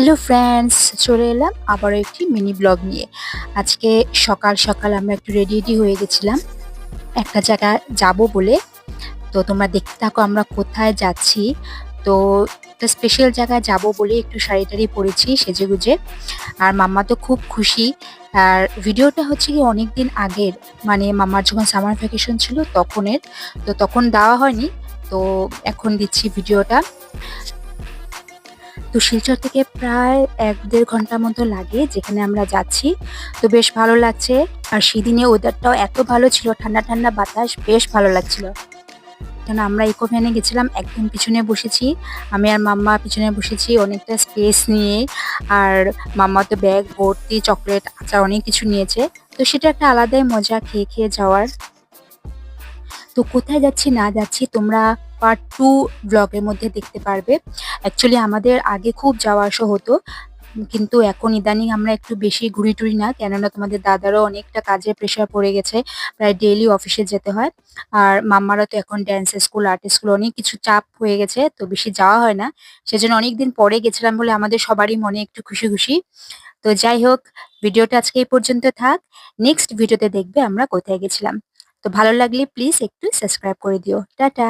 Hello friends, চলে এলাম আবারও একটি মিনি ব্লগ নিয়ে। আজকে সকাল সকাল আমরা একটু রেডি হয়ে গেছিলাম একটা জায়গায় যাব বলে। তো তোমরা দেখতে থাকো আমরা কোথায় যাচ্ছি। তো একটা স্পেশাল জায়গায় যাব বলে একটু শাড়ি টাড়ি পরেছি সেজেগুজে। আর মাম্মা তো খুব খুশি। আর ভিডিওটা হচ্ছে কি অনেক দিন আগের, মানে মাম্মার যখন সামার ভ্যাকেশন ছিল তখনের। তো তখন দেওয়া হয়নি, তো এখন দিচ্ছি ভিডিওটা। তো শিলচর থেকে প্রায় ১-১.৫ ঘন্টা মতো লাগে যেখানে আমরা যাচ্ছি। তো বেশ ভালো লাগছে। আর সেদিনে ওয়েদারটাও এত ভালো ছিল, ঠান্ডা ঠান্ডা বাতাস, বেশ ভালো লাগছিল। কারণ আমরা ইকো ভ্যানে গেছিলাম, একদম পিছনে বসেছি। আমি আর মাম্মা পিছনে বসেছি অনেকটা স্পেস নিয়ে। আর মাম্মা তো ব্যাগ ভর্তি চকলেট, আচার অনেক কিছু নিয়েছে। তো সেটা একটা আলাদাই মজা খেয়ে খেয়ে যাওয়ার। তো কোথায় যাচ্ছি না যাচ্ছি তোমরা পার্ট 2 ব্লগের মধ্যে দেখতে পারবে। অ্যাকচুয়ালি আমাদের আগে খুব যাওয়া আসা হতো, কিন্তু এখন ইদানিং আমরা একটু বেশি ঘুরি টুরি না, কেননা তোমাদের দাদারও অনেকটা কাজের প্রেশার পড়ে গেছে। প্রায় ডেইলি অফিসে যেতে হয়। আর মাম্মারও তো এখন ড্যান্স স্কুল, আর্ট স্কুল, অনেক কিছু চাপ হয়ে গেছে, তো বেশি যাওয়া হয় না। সেজন্য অনেকদিন পরে গেছিলাম বলে আমাদের সবারই মনে একটু খুশি খুশি। তো যাই হোক, ভিডিওটা আজকে এই পর্যন্ত থাক। নেক্সট ভিডিওতে দেখবে আমরা কোথায় গেছিলাম। তো ভালো লাগলে প্লিজ একটু সাবস্ক্রাইব করে দিও। টাটা।